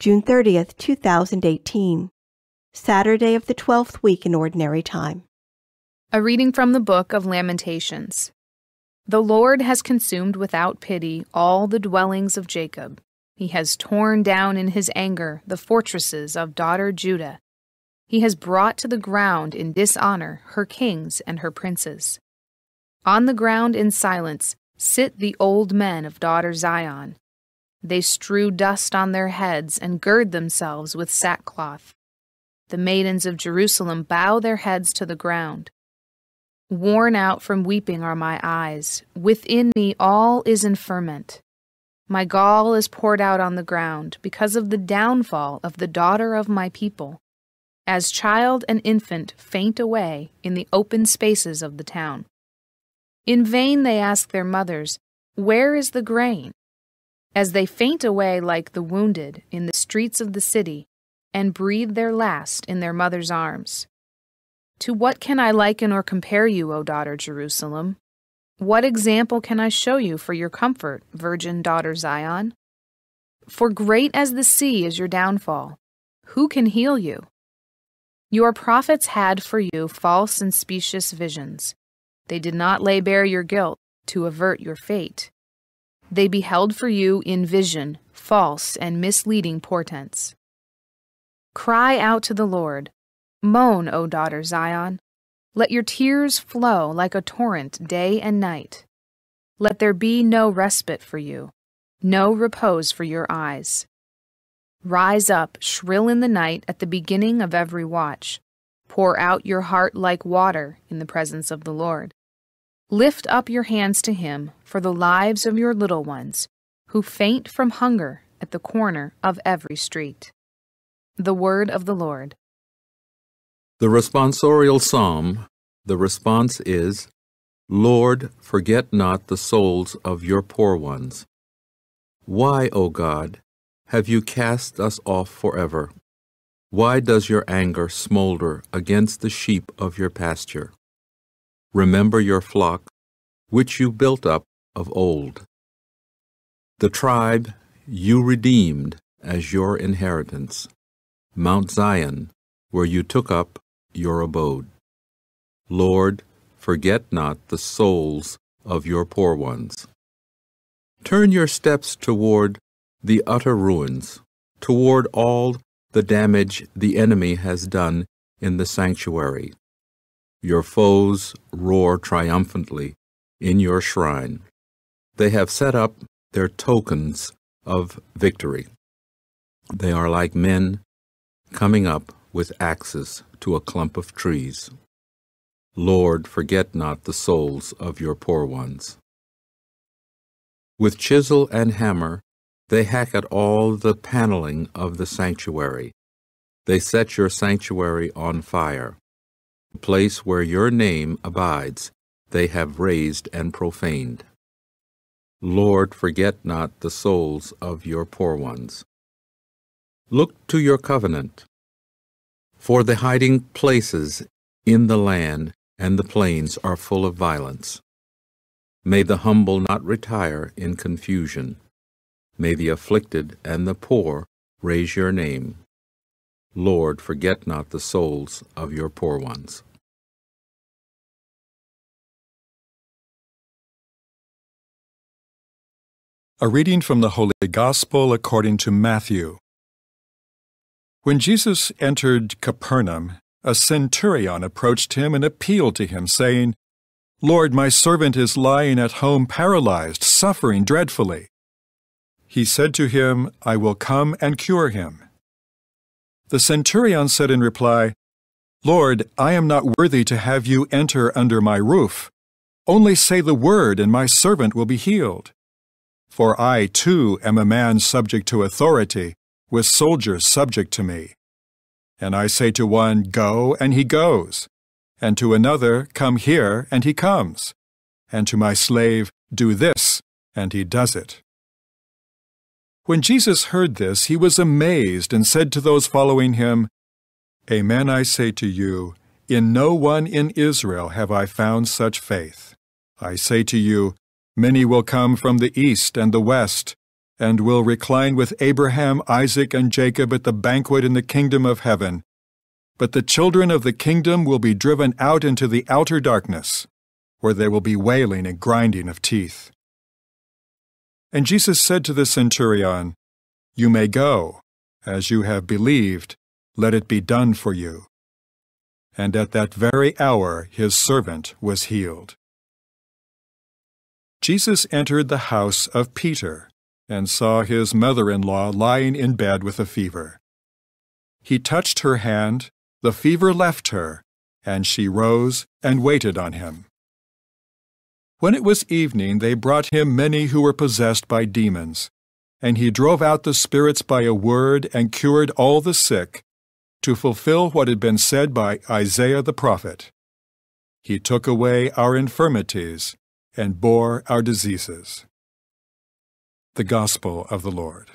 June 30th, 2018. Saturday of the 12th week in Ordinary Time. A reading from the book of Lamentations. The Lord has consumed without pity all the dwellings of Jacob. He has torn down in his anger the fortresses of daughter Judah. He has brought to the ground in dishonor her kings and her princes. On the ground in silence sit the old men of daughter Zion. They strew dust on their heads and gird themselves with sackcloth. The maidens of Jerusalem bow their heads to the ground. Worn out from weeping are my eyes. Within me all is in ferment. My gall is poured out on the ground because of the downfall of the daughter of my people. As child and infant faint away in the open spaces of the town. In vain they ask their mothers, "Where is the grain?" As they faint away like the wounded in the streets of the city, and breathe their last in their mother's arms. To what can I liken or compare you, O daughter Jerusalem? What example can I show you for your comfort, virgin daughter Zion? For great as the sea is your downfall. Who can heal you? Your prophets had for you false and specious visions. They did not lay bare your guilt to avert your fate. They beheld for you in vision false and misleading portents. Cry out to the Lord. Moan, O daughter Zion. Let your tears flow like a torrent day and night. Let there be no respite for you, no repose for your eyes. Rise up, shrill in the night at the beginning of every watch. Pour out your heart like water in the presence of the Lord. Lift up your hands to him for the lives of your little ones, who faint from hunger at the corner of every street. The word of the Lord. The responsorial psalm, the response is, Lord, forget not the souls of your poor ones. Why, O God, have you cast us off forever? Why does your anger smolder against the sheep of your pasture? Remember your flock, which you built up of old. The tribe you redeemed as your inheritance, Mount Zion, where you took up your abode. Lord, forget not the souls of your poor ones. Turn your steps toward the utter ruins, toward all the damage the enemy has done in the sanctuary. Your foes roar triumphantly in your shrine. They have set up their tokens of victory. They are like men coming up with axes to a clump of trees. Lord, forget not the souls of your poor ones. With chisel and hammer, they hack at all the paneling of the sanctuary. They set your sanctuary on fire. The place where your name abides, they have razed and profaned. Lord, forget not the souls of your poor ones. Look to your covenant, for the hiding places in the land and the plains are full of violence. May the humble not retire in confusion. May the afflicted and the poor raise your name. Lord, forget not the souls of your poor ones. A reading from the Holy Gospel according to Matthew. When Jesus entered Capernaum, a centurion approached him and appealed to him, saying, "Lord, my servant is lying at home paralyzed, suffering dreadfully." He said to him, "I will come and cure him." The centurion said in reply, "Lord, I am not worthy to have you enter under my roof. Only say the word, and my servant will be healed. For I, too, am a man subject to authority, with soldiers subject to me. And I say to one, 'Go,' and he goes, and to another, 'Come here,' and he comes, and to my slave, 'Do this,' and he does it." When Jesus heard this, he was amazed and said to those following him, "Amen, I say to you, in no one in Israel have I found such faith. I say to you, many will come from the east and the west, and will recline with Abraham, Isaac, and Jacob at the banquet in the kingdom of heaven. But the children of the kingdom will be driven out into the outer darkness, where there will be wailing and grinding of teeth." And Jesus said to the centurion, "You may go. As you have believed, let it be done for you." And at that very hour his servant was healed. Jesus entered the house of Peter and saw his mother-in-law lying in bed with a fever. He touched her hand, the fever left her, and she rose and waited on him. When it was evening, they brought him many who were possessed by demons, and he drove out the spirits by a word and cured all the sick, to fulfill what had been said by Isaiah the prophet. He took away our infirmities and bore our diseases. The Gospel of the Lord.